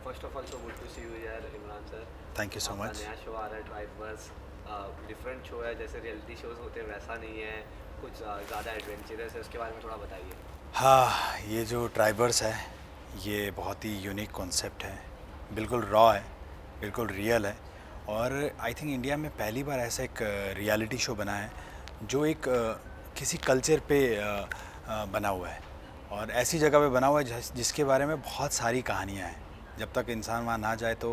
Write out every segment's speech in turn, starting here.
First of all so good to see you यार Imran sir. Thank you so आपका much. नया show आ रहा है ट्राइबर्स। डिफरेंट शो है, जैसे रियलिटी शोज होते हैं वैसा नहीं है, कुछ ज़्यादा एडवेंचरस है, उसके बारे में थोड़ा बताइए। हाँ, ये जो ट्राइबर्स है ये बहुत ही यूनिक कॉन्सेप्ट है, बिल्कुल रॉ है, बिल्कुल रियल है। और आई थिंक इंडिया में पहली बार ऐसा एक रियलिटी शो बना है जो एक किसी कल्चर पे बना हुआ है, और ऐसी जगह पे बना हुआ है जिसके बारे में बहुत सारी कहानियाँ हैं। जब तक इंसान वहाँ ना जाए तो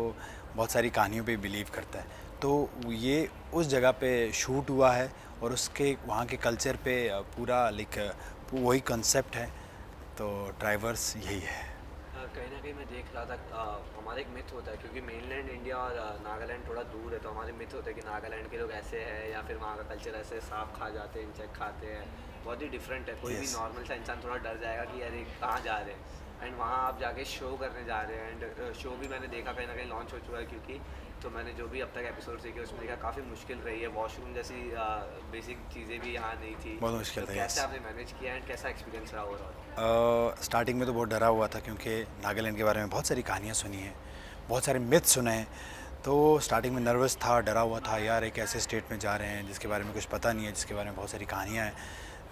बहुत सारी कहानियों पे बिलीव करता है। तो ये उस जगह पे शूट हुआ है, और उसके वहाँ के कल्चर पे पूरा लाइक वही कंसेप्ट है। तो ड्राइवर्स यही है। कहीं ना कहीं मैं देख रहा था, हमारा एक मिथ होता है क्योंकि मेनलैंड इंडिया और नागालैंड थोड़ा दूर है, तो हमारे मिथ होता है कि नागालैंड के लोग ऐसे हैं या फिर वहाँ का कल्चर ऐसे सांप खा जाते हैं, इंसेक्ट खाते हैं, बहुत ही डिफरेंट है। कोई भी यस। नॉर्मल सा इंसान थोड़ा डर जाएगा कि यार ये कहाँ जा रहे हैं। एंड वहाँ आप जाके शो करने जा रहे हैं, एंड शो भी मैंने देखा कहीं ना कहीं लॉन्च हो चुका है, क्योंकि तो मैंने जो भी अब तक एपिसोड देखे उसमें देखा काफ़ी मुश्किल रही है, वॉशरूम जैसी बेसिक चीज़ें भी यहाँ नहीं थी। बहुत मुश्किल तो था। कैसे यस। आपने मैनेज किया एंड कैसा एक्सपीरियंस रहा ओवरऑल? स्टार्टिंग में तो बहुत डरा हुआ था, क्योंकि नागालैंड के बारे में बहुत सारी कहानियाँ सुनी हैं, बहुत सारे मिथ सुने हैं। तो स्टार्टिंग में नर्वस था, डरा हुआ था, यार एक ऐसे स्टेट में जा रहे हैं जिसके बारे में कुछ पता नहीं है, जिसके बारे में बहुत सारी कहानियाँ हैं।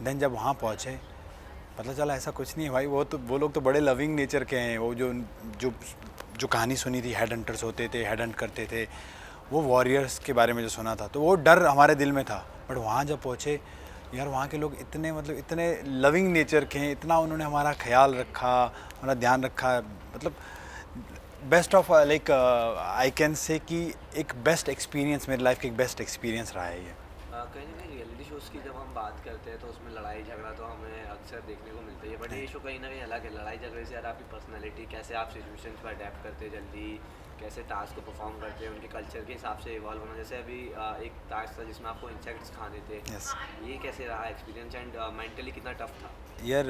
देन जब वहाँ पहुँचे पता चला ऐसा कुछ नहीं है भाई। वो लोग तो बड़े लविंग नेचर के हैं। वो जो जो कहानी सुनी थी, हेड हंटर्स होते थे, हेड हंट करते थे, वो वॉरियर्स के बारे में जो सुना था, तो वो डर हमारे दिल में था। बट वहाँ जब पहुँचे, यार वहाँ के लोग इतने मतलब इतने लविंग नेचर के हैं, इतना उन्होंने हमारा ख्याल रखा, हमारा ध्यान रखा। मतलब best of like I can say कि एक बेस्ट एक्सपीरियंस, मेरी लाइफ का एक बेस्ट एक्सपीरियंस रहा है ये। कहीं ना कहीं रियलिटी शोज़ की जब हम बात करते हैं तो उसमें लड़ाई झगड़ा तो हमें अक्सर देखने को मिलता ही है, बट ये शो कहीं ना कहीं अलग है। लड़ाई झगड़े से यार आपकी पर्सनैलिटी, कैसे आप सिचुएशंस पर अडेप्ट करते हैं जल्दी, कैसे टास्क को परफॉर्म करते हैं, उनके कल्चर के हिसाब से इवॉल्व होना। जैसे अभी एक टास्क था जिसमें आपको इंसेक्ट्स खाने थे, यस। ये कैसे रहा एक्सपीरियंस एंड मेंटली कितना टफ था? यार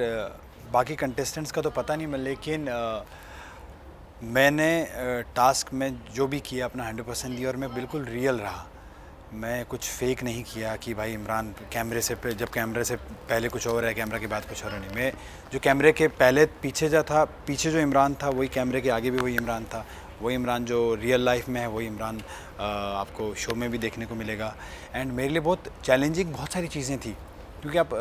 बाकी कंटेस्टेंट्स का तो पता नहीं, मैं लेकिन मैंने टास्क में जो भी किया अपना 100% दिया, और मैं बिल्कुल रियल रहा। मैं कुछ फेक नहीं किया कि भाई इमरान कैमरे से जब कैमरे से पहले कुछ और है, कैमरा के बाद कुछ और है। नहीं, मैं जो कैमरे के पहले पीछे जो था, पीछे जो इमरान था वही कैमरे के आगे भी वही इमरान था। वही इमरान जो रियल लाइफ में है वही इमरान आपको शो में भी देखने को मिलेगा। एंड मेरे लिए बहुत चैलेंजिंग बहुत सारी चीज़ें थी, क्योंकि आप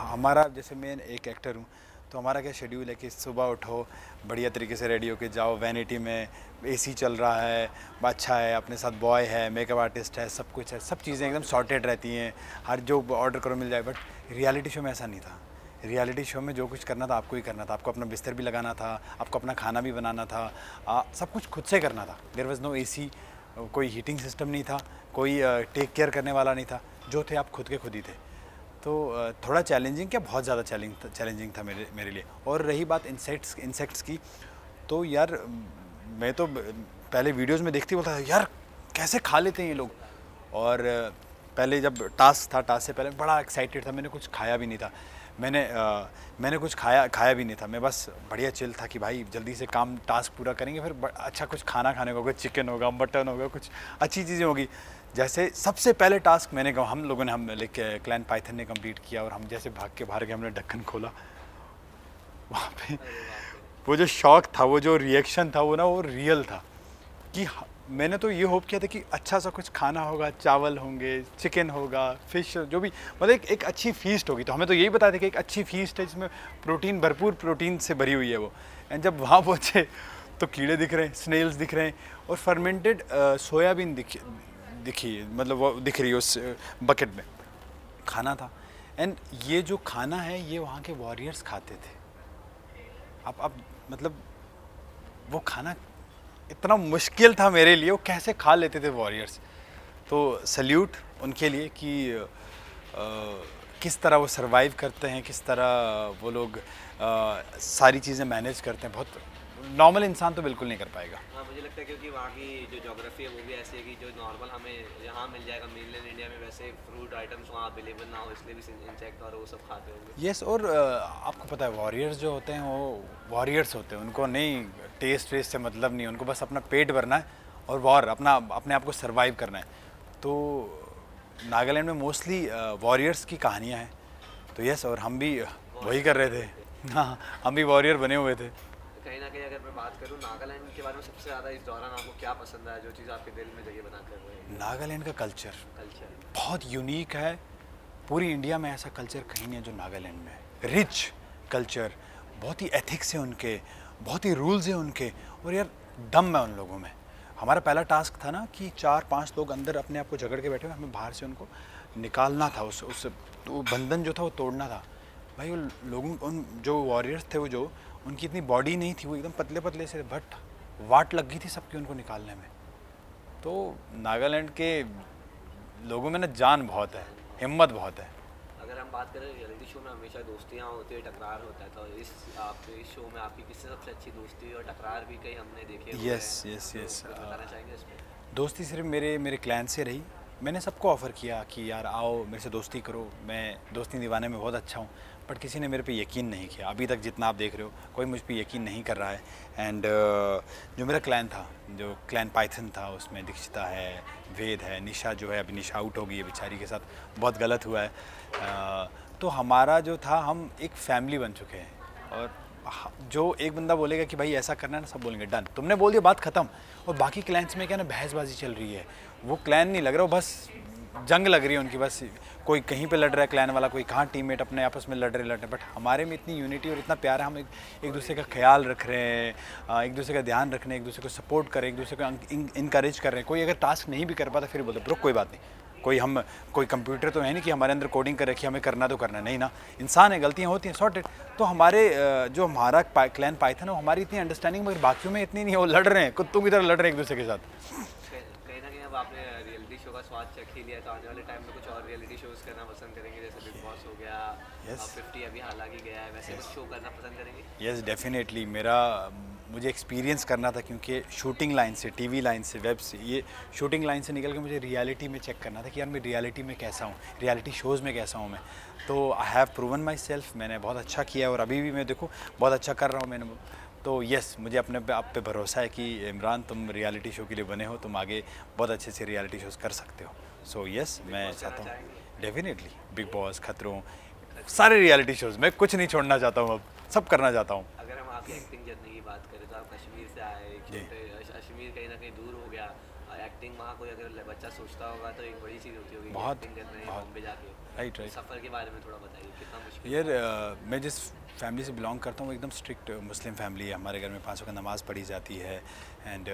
हमारा जैसे मैं एक एक्टर हूँ, तो हमारा क्या शेड्यूल है कि सुबह उठो, बढ़िया तरीके से रेडी होके जाओ, वैनिटी में एसी चल रहा है, अच्छा है, अपने साथ बॉय है, मेकअप आर्टिस्ट है, सब कुछ है, सब चीज़ें एकदम सॉर्टेड रहती हैं, हर जो ऑर्डर करो मिल जाए। बट रियलिटी शो में ऐसा नहीं था। रियलिटी शो में जो कुछ करना था आपको ही करना था। आपको अपना बिस्तर भी लगाना था, आपको अपना खाना भी बनाना था, सब कुछ खुद से करना था। देयर वाज नो एसी, कोई हीटिंग सिस्टम नहीं था, कोई टेक केयर करने वाला नहीं था। जो थे आप खुद के खुद ही थे। तो थोड़ा चैलेंजिंग, क्या बहुत ज़्यादा चैलेंजिंग था मेरे मेरे लिए। और रही बात इंसेक्ट्स की, तो यार मैं तो पहले वीडियोस में देखती बोलता था यार कैसे खा लेते हैं ये लोग। और पहले जब टास्क था, टास्क से पहले बड़ा एक्साइटेड था। मैंने कुछ खाया भी नहीं था। मैंने कुछ खाया भी नहीं था। मैं बस बढ़िया चिल था कि भाई जल्दी से काम टास्क पूरा करेंगे, फिर अच्छा कुछ खाना खाने को होगा, चिकन होगा, मटन होगा, कुछ अच्छी चीज़ें होगी। जैसे सबसे पहले टास्क मैंने कहा, हम लोगों ने हम लेके क्लैन पाइथन ने कंप्लीट किया, और हम जैसे भाग के बाहर गए, हमने ढक्कन खोला, वहाँ पे अरे बाप रे। वो जो शॉक था, वो जो रिएक्शन था, वो ना वो रियल था। कि मैंने तो ये होप किया था कि अच्छा सा कुछ खाना होगा, चावल होंगे, चिकन होगा, फिश, जो भी मतलब एक अच्छी फीस्ट होगी। तो हमें तो यही बताया था कि एक अच्छी फीस्ट है जिसमें प्रोटीन, भरपूर प्रोटीन से भरी हुई है वो। एंड जब वहाँ पहुँचे तो कीड़े दिख रहे हैं, स्नेल्स दिख रहे हैं, और फर्मेंटेड सोयाबीन दिखी, मतलब वो दिख रही है उस बकेट में। खाना था। एंड ये जो खाना है ये वहाँ के वॉरियर्स खाते थे। अब मतलब वो खाना इतना मुश्किल था मेरे लिए, वो कैसे खा लेते थे वॉरियर्स। तो सल्यूट उनके लिए कि किस तरह वो सरवाइव करते हैं, किस तरह वो लोग सारी चीज़ें मैनेज करते हैं। बहुत नॉर्मल इंसान तो बिल्कुल नहीं कर पाएगा। हाँ, मुझे लगता है क्योंकि वहाँ की जो जोग्राफी है वो भी ऐसी है कि जो नॉर्मल हमें यहाँ मिल जाएगा मेनलैंड इंडिया में, वैसे फ्रूट आइटम्स वहाँ अवेलेबल ना हो, इसलिए भी इंसेक्ट और वो सब खाते होंगे। यस। और आपको पता है वॉरियर्स जो होते हैं वो वॉरियर्स होते हैं, उनको नहीं टेस्ट वेस्ट से मतलब नहीं, उनको बस अपना पेट भरना है और वॉर अपना अपने आप को सरवाइव करना है। तो नागालैंड में मोस्टली वॉरियर्स की कहानियाँ हैं। तो यस, और हम भी वही कर वॉरियर्स रहे बने हुए थे। थे। हाँ, हम भी वॉरियर बने हुए थे। कहीं कहीं ना कहीं अगर मैं बात करूँ नागालैंड के बारे में, सबसे ज़्यादा इस दौरान आपको क्या पसंद आया, जो चीज़ आपके दिल में जगह बना कर रही है? नागालैंड का कल्चर कल्चर। बहुत यूनिक है। पूरी इंडिया में ऐसा कल्चर कहीं नहीं है जो नागालैंड में है। रिच कल्चर, बहुत ही एथिक्स है उनके, बहुत ही रूल्स हैं उनके, और यार दम है उन लोगों में। हमारा पहला टास्क था ना कि 4-5 लोग अंदर अपने आप को झगड़ के बैठे हुए, हमें बाहर से उनको निकालना था, उस वो बंधन जो था वो तोड़ना था। भाई वो लोगों, उन जो वॉरियर्स थे, वो जो उनकी इतनी बॉडी नहीं थी, वो एकदम पतले पतले से, बट वाट लग गई थी सबकी उनको निकालने में। तो नागालैंड के लोगों में ना जान बहुत है, हिम्मत बहुत है। अगर हम बात करें रियलिटी शो में हमेशा दोस्तियाँ होती है, टकरार होता है, तो इस शो में आपकी किससे सबसे अच्छी दोस्ती हुई और टकरार भी कई हमने देखे हुए हैं, यस तो कुछ बताना चाहेंगे इस पर? दोस्ती सिर्फ मेरे क्लैन से रही। मैंने सबको ऑफ़र किया कि यार आओ मेरे से दोस्ती करो, मैं दोस्ती निभाने में बहुत अच्छा हूँ, बट किसी ने मेरे पे यकीन नहीं किया। अभी तक जितना आप देख रहे हो, कोई मुझ पे यकीन नहीं कर रहा है। एंड जो मेरा क्लैन था, जो क्लैन पाइथन था, उसमें दीक्षिता है, वेद है, निशा जो है, अभी निशा आउट हो गई है बेचारी, के साथ बहुत गलत हुआ है। तो हमारा जो था, हम एक फैमिली बन चुके हैं। और जो एक बंदा बोलेगा कि भाई ऐसा करना है ना, सब बोलेंगे डन, तुमने बोल दिया बात ख़त्म। और बाकी क्लैंस में क्या ना, बहसबाजी चल रही है। वो क्लैन नहीं लग रहा, वो बस जंग लग रही है उनकी, बस कोई कहीं पे लड़ रहा है क्लैन वाला, कोई कहाँ टीममेट अपने आपस में लड़ रहे। बट हमारे में इतनी यूनिटी और इतना प्यार है, हम एक दूसरे का ख्याल रख रहे हैं, एक दूसरे का ध्यान रख रहे हैं, एक दूसरे को सपोर्ट कर रहे हैं, एक दूसरे को इनकरेज कर रहे हैं। कोई अगर टास्क नहीं भी कर पाता फिर बोलते ब्रो कोई बात नहीं, कोई कंप्यूटर तो है नहीं कि हमारे अंदर कोडिंग कर रखी है, हमें करना तो करना नहीं ना, इंसान है, गलतियाँ होती हैं, सॉर्टेड। तो हमारे जो हमारा क्लैन पाइथन है, वो हमारी इतनी अंडरस्टैंडिंग, मगर बाकियों में इतनी नहीं है। वो लड़ रहे हैं, कुत्तों की तरह लड़ रहे हैं एक दूसरे के साथ। कहीं ना कहीं अब आपने रियलिटी शो का स्वाद चख ही लिया, तो आने वाले टाइम में कुछ और रियलिटी शोज करना पसंद करेंगे, जैसे बिग बॉस हो गया, 50 अभी हालांकि गया है, वैसे कुछ शो करना पसंद करेंगे? Yes definitely. मुझे एक्सपीरियंस करना था, क्योंकि शूटिंग लाइन से, टीवी लाइन से, वेब से, ये शूटिंग लाइन से निकल के मुझे रियलिटी में चेक करना था कि यार मैं रियलिटी में कैसा हूँ, रियलिटी शोज़ में कैसा हूँ मैं। तो I have proven my self, मैंने बहुत अच्छा किया और अभी भी मैं देखो बहुत अच्छा कर रहा हूँ मैंने। तो यस, मुझे अपने पे आप पे भरोसा है कि इमरान तुम रियलिटी शो के लिए बने हो, तुम आगे बहुत अच्छे से रियलिटी शोज़ कर सकते हो। सो यस, मैं चाहता हूँ डेफिनेटली बिग बॉस, खतरों, सारे रियलिटी शोज़, मैं कुछ नहीं छोड़ना चाहता हूँ, अब सब करना चाहता हूँ। अगर हम आपकी एक्टिंग जर्नी की बात करें, तो आप कश्मीर से आए, कश्मीर कहीं ना कहीं दूर हो गया, एक्टिंग वहाँ कोई अगर बच्चा सोचता होगा तो एक बड़ी चीज़ होती होगी, बहुत, एक्टिंग करना है बहुत। बॉम्बे जाके। राइट। सफ़र के बारे में थोड़ा बताइए, कितना मुश्किल? यार मैं जिस फैमिली से बिलोंग करता हूँ, वो एकदम स्ट्रिक्ट मुस्लिम फैमिली है। हमारे घर में 5 वक्त नमाज़ पढ़ी जाती है एंड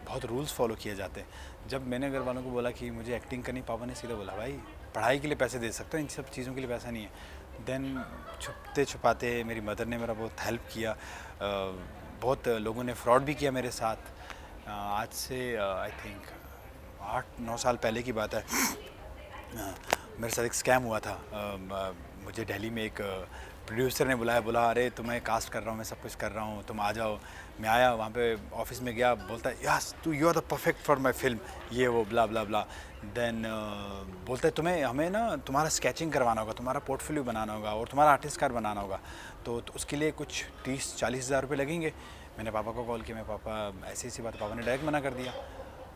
बहुत रूल्स फॉलो किए जाते हैं। जब मैंने घर वालों को बोला कि मुझे एक्टिंग करनी, पापा ने सीधा बोला भाई पढ़ाई के लिए पैसे दे सकते हो, इन सब चीज़ों के लिए पैसा नहीं है। देन छुपते छुपाते मेरी मदर ने मेरा बहुत हेल्प किया। बहुत लोगों ने फ्रॉड भी किया मेरे साथ। आज से आई थिंक 8-9 साल पहले की बात है। मेरे साथ एक स्कैम हुआ था। मुझे दिल्ली में एक प्रोड्यूसर ने बोला अरे तुम्हें कास्ट कर रहा हूँ, मैं सब कुछ कर रहा हूँ, तुम आ जाओ। मैं आया, वहाँ पे ऑफिस में गया, बोलता है यस तू you are the perfect for my film, ये वो ब्ला ब्ला ब्ला। देन बोलता है हमें ना तुम्हारा स्केचिंग करवाना होगा, तुम्हारा पोर्टफोलियो बनाना होगा और तुम्हारा आर्टिस्ट कार्ड बनाना होगा, तो उसके लिए कुछ 30-40 हज़ार रुपये लगेंगे। मैंने पापा को कॉल किया, मैं पापा ऐसी बात, पापा ने डायरेक्ट मना कर दिया।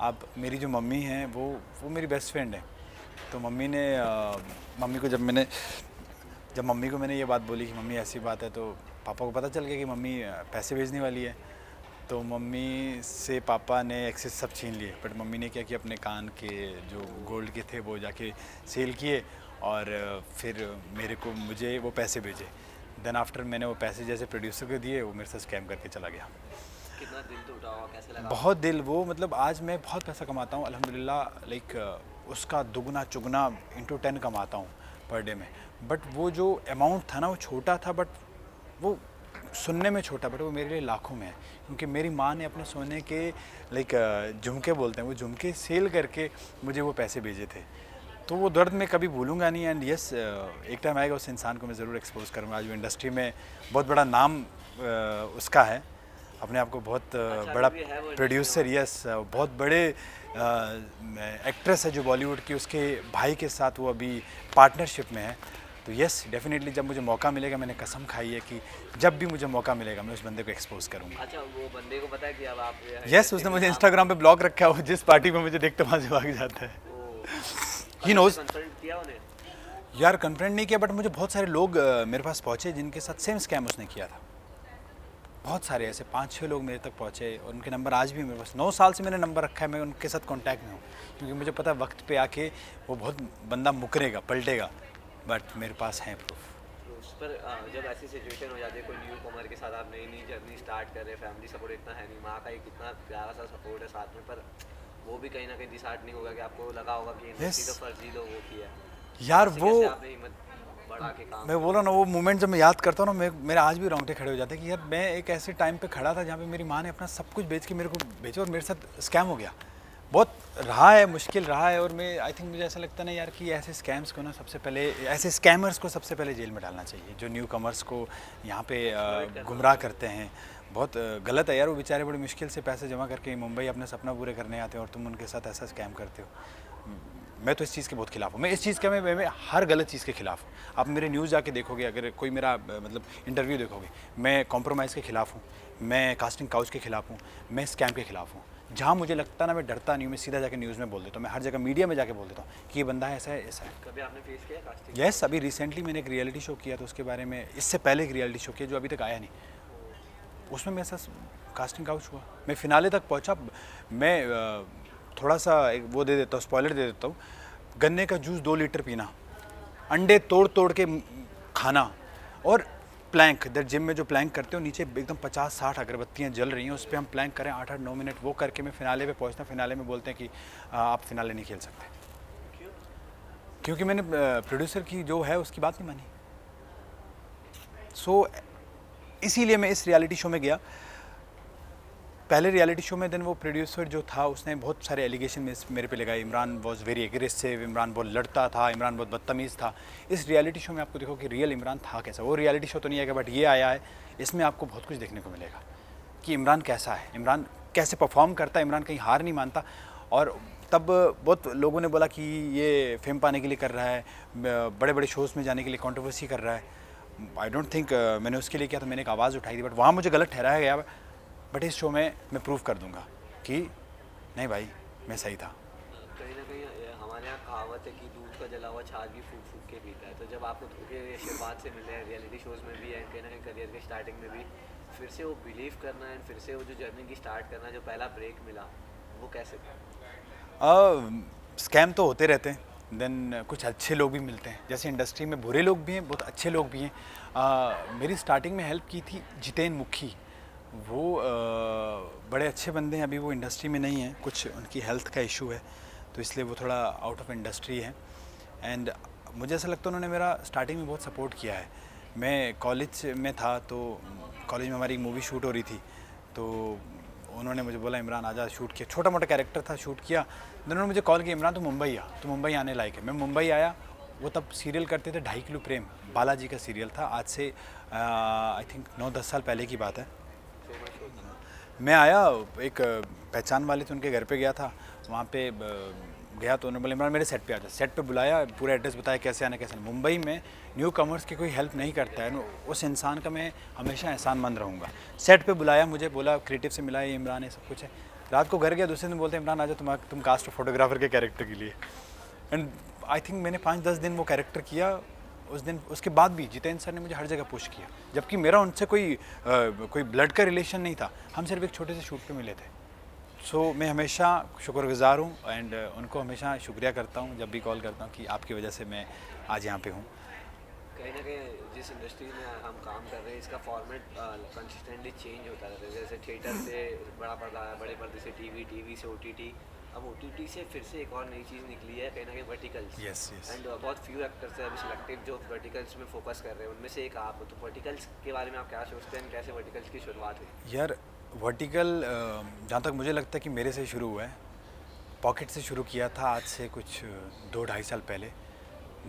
अब मेरी जो मम्मी हैं वो मेरी बेस्ट फ्रेंड है। तो मम्मी को मैंने ये बात बोली कि मम्मी ऐसी बात है, तो पापा को पता चल गया कि मम्मी पैसे भेजने वाली है। तो मम्मी से पापा ने एक्सेस सब छीन लिए। बट मम्मी ने क्या किया, अपने कान के जो गोल्ड के थे वो जाके सेल किए और फिर मुझे वो पैसे भेजे। देन आफ्टर मैंने वो पैसे जैसे प्रोड्यूसर को दिए, वो मेरे साथ स्कैम करके चला गया। कितना दिल टूटा होगा, कैसे लगा? बहुत दिल, वो मतलब आज मैं बहुत पैसा कमाता हूँ अल्हम्दुलिल्लाह, लाइक उसका दुगना चुगना इंटू 10 कमाता हूँ पर डे में। बट वो जो अमाउंट था ना, वो छोटा था, बट वो सुनने में छोटा, बट वो मेरे लिए लाखों में है। क्योंकि मेरी माँ ने अपने सोने के लाइक झुमके बोलते हैं, वो झुमके सेल करके मुझे वो पैसे भेजे थे। तो वो दर्द मैं कभी भूलूंगा नहीं। एंड यस, एक टाइम आएगा उस इंसान को मैं ज़रूर एक्सपोज करूँगा। आज वो इंडस्ट्री में बहुत बड़ा नाम उसका है, अपने आप को बहुत बड़ा प्रोड्यूसर, यस बहुत बड़े एक्ट्रेस है जो बॉलीवुड की, उसके भाई के साथ वो अभी पार्टनरशिप में है। तो यस डेफिनेटली जब मुझे मौका मिलेगा, मैंने कसम खाई है कि जब भी मुझे मौका मिलेगा मैं उस बंदे को एक्सपोज करूँगा। अच्छा, वो बंदे को पता है कि अब आप? यस, उसने मुझे इंस्टाग्राम पे ब्लॉक रखा है, वो जिस पार्टी में मुझे देखते वहाँ से भाग जाता है। He knows. कन्फ्रंट किया उन्हें? यार कन्फ्रंट नहीं किया, बट मुझे बहुत सारे लोग मेरे पास पहुँचे जिनके साथ सेम स्कैम उसने किया था। बहुत सारे ऐसे 5-6 लोग मेरे तक पहुँचे और उनके नंबर आज भी मेरे पास, 9 साल से मैंने नंबर रखा है, मैं उनके साथ कांटेक्ट में हूँ, क्योंकि मुझे पता है वक्त पे आके वो बहुत बंदा मुकरेगा, पलटेगा, बट मेरे पास है प्रूफ। उस पर जब ऐसी सिचुएशन हो जाती है, कोई न्यू कमर के साथ आप नई नई जर्नी स्टार्ट कर रहे हैं, फैमिली सपोर्ट इतना है नहीं, माँ का एक इतना प्यारा सा सपोर्ट है साथ में, पर वो भी कहीं ना कहीं डिसहार्टनिंग होगा कि आपको लगा होगा कि इंडस्ट्री तो फर्जी लोग वो किया यार ऐसे वो कैसे आपने हिम्मत बढ़ा के काम मैं बोल रहा हूँ ना, वो मोमेंट जब मैं याद करता हूँ ना, मेरे आज भी रोंगटे खड़े हो जाते हैं कि यार मैं एक ऐसे टाइम पे खड़ा था जहाँ पे मेरी माँ ने अपना सब कुछ बेच के मेरे को बेचा और मेरे साथ स्कैम हो गया। बहुत रहा है, मुश्किल रहा है, और मैं आई थिंक मुझे ऐसा लगता है ना यार कि ऐसे स्कैम्स को ना सबसे पहले, ऐसे स्कैमर्स को सबसे पहले जेल में डालना चाहिए, जो न्यू कमर्स को यहाँ पे गुमराह करते हैं। बहुत गलत है यार, वो बेचारे बड़ी मुश्किल से पैसे जमा करके मुंबई अपने सपना पूरे करने आते हैं और तुम उनके साथ ऐसा स्कैम करते हो। मैं तो इस चीज़ के बहुत खिलाफ हूँ, मैं इस चीज़ का मैं हर गलत चीज़ के खिलाफ हूँ। आप मेरे न्यूज़ जाके देखोगे, अगर कोई मेरा मतलब इंटरव्यू देखोगे, मैं कॉम्प्रोमाइज़ के खिलाफ हूँ, मैं कास्टिंग काउच के खिलाफ हूँ, मैं स्कैम के खिलाफ हूँ। जहाँ मुझे लगता है ना, मैं डरता नहीं हूँ, मैं सीधा जाके न्यूज़ में बोल देता हूँ, मैं हर जगह मीडिया में जाके बोल देता हूँ कि ये बंदा है ऐसा है ऐसा है। कभी आपने फेस किया कास्टिंग? यस, अभी रिसेंटली मैंने एक रियलिटी शो किया, तो उसके बारे में, इससे पहले एक रियलिटी शो किया जो अभी तक आया नहीं, उसमें मेरे साथ कास्टिंग काउच हुआ, मैं फिनाले तक पहुंचा। मैं थोड़ा सा एक वो दे देता हूँ, स्पॉइलर दे देता हूँ, गन्ने का जूस 2 लीटर पीना, अंडे तोड़ तोड़ के खाना, और प्लैंक, इधर जिम में जो प्लैंक करते हो नीचे एकदम 50-60 अगरबत्तियाँ जल रही हैं, उस पर हम प्लैंक करें 8-8-9 मिनट, वो करके मैं फिनाले पे पहुंचता। फिनाले में बोलते हैं कि आप फिनाले नहीं खेल सकते, क्यों? क्योंकि मैंने प्रोड्यूसर की जो है उसकी बात नहीं मानी। सो इसीलिए मैं इस रियलिटी शो में गया। पहले रियलिटी शो में देन वो प्रोड्यूसर जो था उसने बहुत सारे एलिगेशन मेरे पे लगाए। Imran was very aggressive, Imran बहुत लड़ता था, इमरान बहुत बदतमीज़ था। इस रियलिटी शो में आपको देखो कि रियल इमरान था कैसा। वो रियलिटी शो तो नहीं आएगा, बट ये आया है, इसमें आपको बहुत कुछ देखने को मिलेगा कि इमरान कैसा है, इमरान कैसे परफॉर्म करता है, इमरान कहीं हार नहीं मानता। और तब बहुत लोगों ने बोला कि ये फेम पाने के लिए कर रहा है, बड़े बड़े शोज़ में जाने के लिए कंट्रोवर्सी कर रहा है। आई डोंट थिंक मैंने उसके लिए किया, तो मैंने एक आवाज़ उठाई थी, बट वहाँ मुझे गलत ठहराया गया। बट इस शो में मैं प्रूव कर दूंगा कि नहीं भाई, मैं सही था। कहीं ना कहीं हमारे यहाँ कहावत है कि दूध का जला हुआ छाछ भी फूक फूक के पीता है। तो जब आपको धोखे आशीर्वाद से मिले हैं, रियलिटी शोज़ में भी है, कहीं ना कहीं करियर के स्टार्टिंग में भी, फिर से वो बिलीव करना है, फिर से वो जो जर्नी की स्टार्ट करना, जो पहला ब्रेक मिला, वो कैसे था? स्कैम तो होते रहते हैं, देन कुछ अच्छे लोग भी मिलते हैं। जैसे इंडस्ट्री में बुरे लोग भी हैं, बहुत अच्छे लोग भी हैं। मेरी स्टार्टिंग में हेल्प की थी जितेन मुखी, वो बड़े अच्छे बंदे हैं। अभी वो इंडस्ट्री में नहीं है, कुछ उनकी हेल्थ का इशू है, तो इसलिए वो थोड़ा आउट ऑफ इंडस्ट्री है। एंड मुझे ऐसा लगता है उन्होंने मेरा स्टार्टिंग में बहुत सपोर्ट किया है। मैं कॉलेज में था, तो कॉलेज में हमारी एक मूवी शूट हो रही थी, तो उन्होंने मुझे बोला इमरान आजा शूट किया, छोटा मोटा कैरेक्टर था, शूट किया। देन उन्होंने मुझे कॉल किया, इमरान तो मुंबई आ, तो मुंबई आने लायक है। मैं मुंबई आया। वो तब सीरियल करते थे 2.5 किलो प्रेम, बालाजी का सीरियल था, आज से आई थिंक 9-10 साल पहले की बात है। मैं आया, एक पहचान वाले थे, उनके घर पे गया था, वहाँ पे गया तो उन्होंने बोला इमरान मेरे सेट पे आ जाओ। सेट पे बुलाया, पूरा एड्रेस बताया कैसे आना कैसे। मुंबई में न्यू कमर्स की कोई हेल्प नहीं करता है, उस इंसान का मैं हमेशा एहसानमंद रहूँगा। सेट पे बुलाया, मुझे बोला क्रिएटिव से मिला, ये इमरान है, सब कुछ है। रात को घर गया, दूसरे दिन बोलते इमरान आ जाओ, तुम कास्ट फोटोग्राफर के कैरेक्टर के लिए। एंड आई थिंक मैंने 5-10 दिन वो कैरेक्टर किया। उस दिन, उसके बाद भी जितेन सर ने मुझे हर जगह पुश किया, जबकि मेरा उनसे कोई ब्लड का रिलेशन नहीं था, हम सिर्फ एक छोटे से शूट पे मिले थे। सो मैं हमेशा शुक्रगुजार हूँ एंड उनको हमेशा शुक्रिया करता हूँ जब भी कॉल करता हूँ कि आपकी वजह से मैं आज यहाँ पे हूँ। कहीं ना कहीं जिस इंडस्ट्री में हम काम कर रहे हैं, इसका फॉर्मेट कंसिस्टेंटली चेंज होता रहता है। जैसे थिएटर से बड़ा पर्दा है, बड़े पर्दे से टीवी, टीवी से ओटीटी, अब ओटीटी से फिर से एक और नई चीज़ निकली है, कहीं ना कहीं वर्टिकल्स। Yes yes. एंड बहुत फ्यू एक्टर्स हैं अभी सिलेक्टेड जो वर्टिकल्स में फोकस कर रहे हैं, उनमें से एक आप हो। तो वर्टिकल्स के बारे में आप क्या सोचते हैं, कैसे वर्टिकल्स की शुरुआत हुई? यार वर्टिकल जहाँ तक मुझे लगता है कि मेरे से शुरू हुआ है, पॉकेट से शुरू किया था आज से कुछ 2-2.5 साल पहले।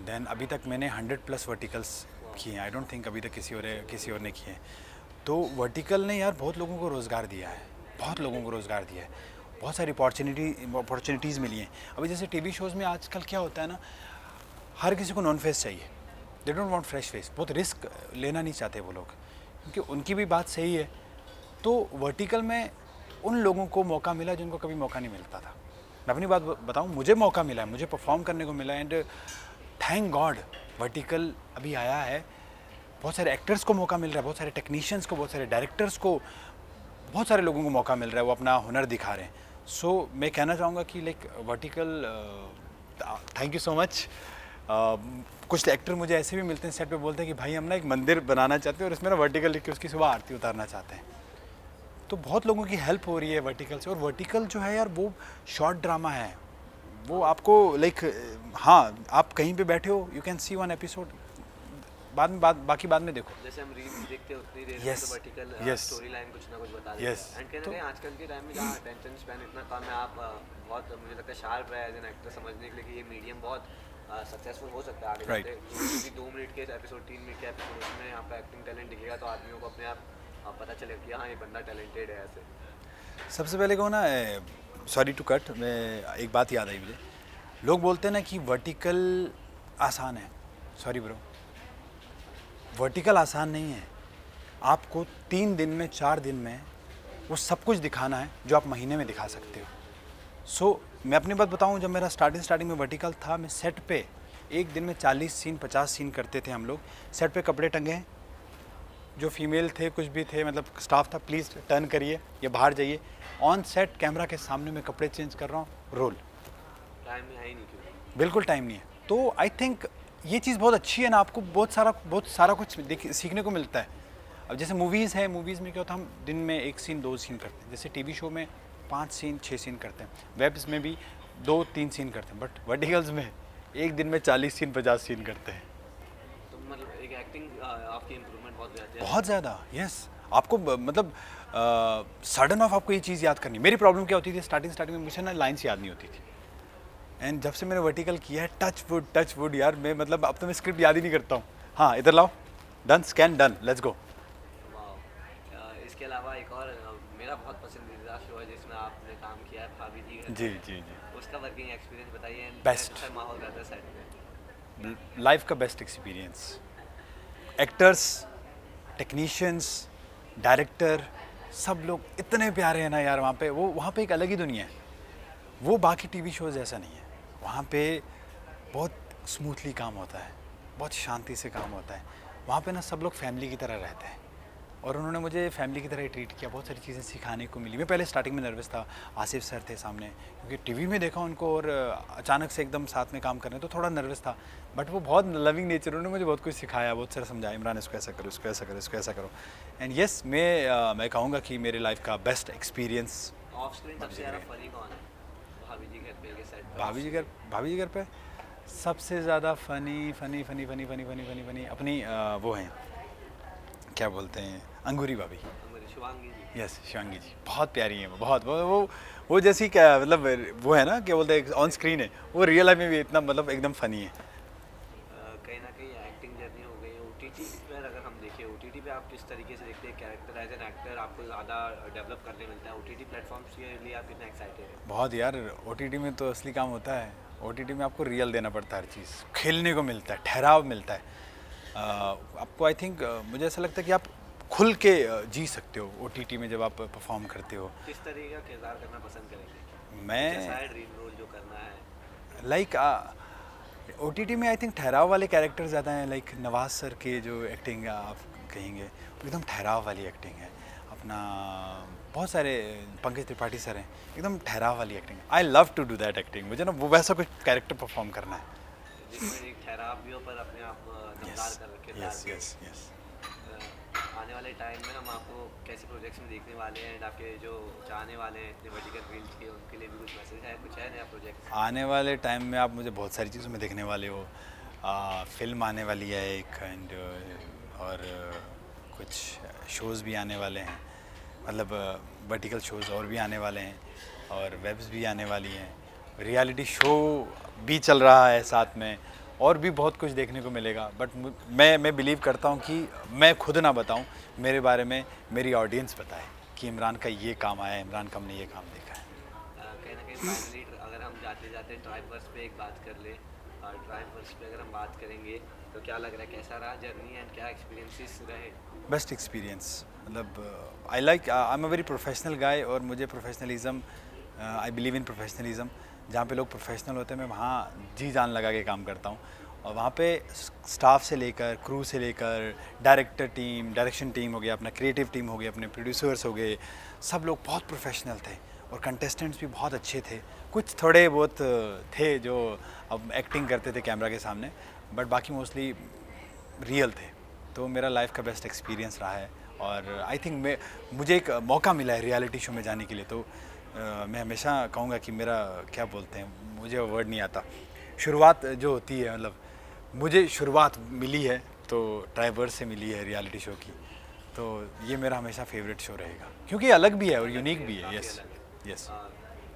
देन अभी तक मैंने 100+ वर्टिकल्स किए हैं। आई डोंट थिंक अभी तक किसी और ने किए हैं। तो वर्टिकल ने यार बहुत लोगों को रोज़गार दिया है, बहुत लोगों को रोज़गार दिया है, बहुत सारी अपॉर्चुनिटीज़ मिली हैं। अभी जैसे टीवी शोज़ में आजकल क्या होता है ना, हर किसी को नॉन फेस चाहिए, they don't want fresh face. बहुत रिस्क लेना नहीं चाहते वो लोग, क्योंकि उनकी भी बात सही है। तो वर्टिकल में उन लोगों को मौका मिला जिनको कभी मौका नहीं मिलता था। मैं अपनी बात बताऊं, मुझे मौका मिला है, मुझे परफॉर्म करने को मिला है। एंड थैंक गॉड वर्टिकल अभी आया है। बहुत सारे एक्टर्स को मौका मिल रहा है, बहुत सारे टेक्नीशियंस को, बहुत सारे डायरेक्टर्स को, बहुत सारे लोगों को मौका मिल रहा है, वो अपना हुनर दिखा रहे हैं। सो मैं कहना चाहूँगा कि like vertical, thank you so much. कुछ एक्टर मुझे ऐसे भी मिलते हैं सेट पे, बोलते हैं कि भाई हम ना एक मंदिर बनाना चाहते हैं और इसमें ना वर्टिकल लिख के उसकी सुबह आरती उतारना चाहते हैं। तो बहुत लोगों की हेल्प हो रही है वर्टिकल से। और वर्टिकल जो है यार वो शॉर्ट ड्रामा है, वो आपको लाइक, हाँ आप कहीं पे बैठे हो you can see one episode, बाकी बाद में देखो। जैसे हम रील्स देखते हैं उतनी देर में Yes, तो वर्टिकल yes, स्टोरी लाइन कुछ ना कुछ बता देता yes, है। एंड कहीं ना तो कहीं आजकल के टाइम में जहाँ अटेंशन स्पैन इतना कम है, आप बहुत मुझे लगता है शार्प है एज एन एक्टर समझने के लिए कि ये मीडियम बहुत सक्सेसफुल हो सकता है आगे Right. जाके। क्योंकि 2 मिनट के एपिसोड, 3 मिनट के एपिसोड, उसमें यहाँ पे एक्टिंग टैलेंट दिखेगा तो आदमियों को अपने आप पता चलेगा कि हाँ ये बंदा टैलेंटेड है। ऐसे सबसे पहले को ना, सॉरी टू कट, मैं एक बात याद आई मुझे। लोग बोलते हैं ना कि वर्टिकल आसान है। सॉरी ब्रो, वर्टिकल आसान नहीं है। आपको 3 दिन में, 4 दिन में वो सब कुछ दिखाना है जो आप महीने में दिखा सकते हो। सो मैं अपनी बात बताऊं, जब मेरा स्टार्टिंग में वर्टिकल था, मैं सेट पे एक दिन में 40 सीन 50 सीन करते थे हम लोग। सेट पे कपड़े टंगे हैं, जो फीमेल थे कुछ भी थे, मतलब स्टाफ था, प्लीज़ टर्न करिए या बाहर जाइए। ऑन सेट कैमरा के सामने मैं कपड़े चेंज कर रहा हूँ, रोल। टाइम में है ही नहीं क्यों। बिल्कुल टाइम नहीं है। तो आई थिंक ये चीज़ बहुत अच्छी है ना, आपको बहुत सारा कुछ सीखने को मिलता है। अब जैसे मूवीज़ है, मूवीज़ में क्या होता है, हम दिन में 1 सीन 2 सीन करते हैं। जैसे टीवी शो में 5 सीन 6 सीन करते हैं, वेब्स में भी 2-3 सीन करते हैं, बट वर्टिकल्स में एक दिन में 40 सीन 50 सीन करते हैं। तो मतलब एक एक्टिंग आपकी इम्प्रूवमेंट बहुत ज़्यादा है। बहुत ज़्यादा, यस। आपको मतलब सडन ऑफ आपको ये चीज़ याद करनी। मेरी प्रॉब्लम क्या होती थी स्टार्टिंग में, मुझे ना लाइन्स याद नहीं होती थी। एंड जब से मैंने वर्टिकल किया है, टच वुड यार, मैं मतलब अब तो मैं स्क्रिप्ट याद ही नहीं करता हूँ। हाँ इधर लाओ, done, scan, done, let's go. वाह। इसके अलावा एक और मेरा बहुत पसंदीदा शो है जिसमें आपने काम किया है, भाभी जी घर जी पे। जी जी। उसका वर्किंग एक्सपीरियंस बताइए। and Best. कैसा माहौल रहता है सेट में। लाइफ का best experience. Actors, technicians, director, सब लोग इतने प्यारे हैं ना यार वहाँ पे। वो वहाँ पे एक अलग ही दुनिया है, वो बाकी टीवी शोज़ जैसा नहीं है। वहाँ पे बहुत स्मूथली काम होता है, बहुत शांति से काम होता है। वहाँ पे ना सब लोग फैमिली की तरह रहते हैं, और उन्होंने मुझे फैमिली की तरह ही ट्रीट किया। बहुत सारी चीज़ें सिखाने को मिली। मैं पहले स्टार्टिंग में नर्वस था, आसिफ सर थे सामने, क्योंकि टीवी में देखा उनको और अचानक से एकदम साथ में काम करने, तो थोड़ा नर्वस था। बट वो बहुत लविंग नेचर, उन्होंने मुझे बहुत कुछ सिखाया, बहुत सारा समझाया, इमरान इसको ऐसा करो, इसको ऐसा करो, इसको ऐसा करो। एंड येस, मैं कहूँगा कि मेरे लाइफ का बेस्ट एक्सपीरियंस। ऑफ स्क्रीन सबसे ज़्यादा फनी कौन है भाभी जी घर पे के सेट पे? भाभी जी घर पे सबसे ज़्यादा फनी अपनी वो हैं, क्या बोलते हैं, अंगूरी भाभी। हमारी शिवांगी जी। यस, शिवांगी जी बहुत प्यारी हैं। वो बहुत वो जैसी, क्या मतलब, वो है ना, क्या बोलते हैं, ऑन स्क्रीन है, वो रियल लाइफ में भी इतना मतलब एकदम फ़नी है। कहीं ना कहीं एक्टिंग जर्नी हो गई। ओटीटी पर अगर हम देखें, ओटीटी पे आप किस तरीके से देखते हैं कैरेक्टर एज एन एक्टर, आपको ज़्यादा डेवलप करने मिलता है ओटीटी प्लेटफॉर्म्स के लिए? आप कितना एक्साइटेड है? बहुत यार, ओटीटी में तो असली काम होता है। ओटीटी में आपको रियल देना पड़ता है, हर चीज़ खेलने को मिलता है, ठहराव मिलता है। आपको आई थिंक, मुझे ऐसा लगता है कि आप खुल के जी सकते हो ओटीटी में जब आप परफॉर्म करते हो। किस तरीके का किरदार करना पसंद करेंगे? मैं जैसा है ड्रीम रोल जो करना है। लाइक ओटीटी में आई थिंक ठहराव वाले कैरेक्टर ज़्यादा हैं। लाइक नवाज सर के जो एक्टिंग आप कहेंगे, वो एकदम ठहराव वाली एक्टिंग है। अपना बहुत सारे पंकज त्रिपाठी सर हैं, एकदम ठहराव वाली acting. I love to do that acting. मुझे ना वो वैसा कुछ कैरेक्टर परफॉर्म करना है। जिसमें एक ठहराव भी हो पर अपने आप दमदार कर रखे। Yes yes yes. आने वाले टाइम में हम आपको कैसे प्रोजेक्ट्स में देखने वाले हैं? आपके जो चाहने वाले हैं इतने वर्टिकल फील्ड के, उनके लिए भी कुछ मैसेज है, कुछ है नया प्रोजेक्ट? आने वाले टाइम में आप मुझे बहुत सारी चीज़ों में देखने वाले हो। फिल्म आने वाली है एक, एंड और कुछ शोज़ भी आने वाले हैं, मतलब वर्टिकल शोज़ और भी आने वाले हैं, और वेब्स भी आने वाली हैं, रियलिटी शो भी चल रहा है साथ में, और भी बहुत कुछ देखने को मिलेगा। बट मैं बिलीव करता हूँ कि मैं खुद ना बताऊँ, मेरे बारे में मेरी ऑडियंस बताए कि इमरान का ये काम आया है, इमरान का हमने ये काम देखा है। कहीं ना कहीं फाइनली अगर हम जाते जाते ट्राइवर्स पे एक बात कर ले, ट्राइवर्स पे अगर हम बात करेंगे तो क्या लग रहा है, कैसा रहा जर्नी एंड क्या एक्सपीरियंसेस रहे? बेस्ट एक्सपीरियंस, मतलब I am a very professional guy, और मुझे professionalism, I believe in professionalism. जहाँ पे लोग प्रोफेशनल होते हैं, मैं वहाँ जी जान लगा के काम करता हूँ। और वहाँ पे स्टाफ से लेकर, क्रू से लेकर, डायरेक्शन टीम हो गया, अपना क्रिएटिव टीम हो गया, अपने प्रोड्यूसर्स हो गए, सब लोग बहुत प्रोफेशनल थे और कंटेस्टेंट्स भी बहुत अच्छे थे। कुछ थोड़े बहुत थे जो अब एक्टिंग करते थे कैमरा के सामने, बट बाकी मोस्टली रियल थे। तो मेरा लाइफ का बेस्ट एक्सपीरियंस रहा है और आई थिंक मुझे एक मौका मिला है रियलिटी शो में जाने के लिए। तो मैं हमेशा कहूँगा कि मेरा क्या बोलते हैं, मुझे वर्ड नहीं आता, शुरुआत जो होती है, मतलब मुझे शुरुआत मिली है तो ट्राइवर्स से मिली है रियलिटी शो की। तो ये मेरा हमेशा फेवरेट शो रहेगा क्योंकि ये अलग भी है और यूनिक भी है। काफ़ी यस अलग है। Yes.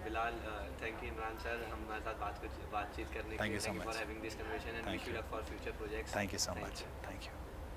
Bilal, thank you Imran sir हमारे साथ बातचीत करने के Thank लिए। you so thank you much. For having this conversation and Thank wish you you. Luck for future projects. Thank you so much. Thank you.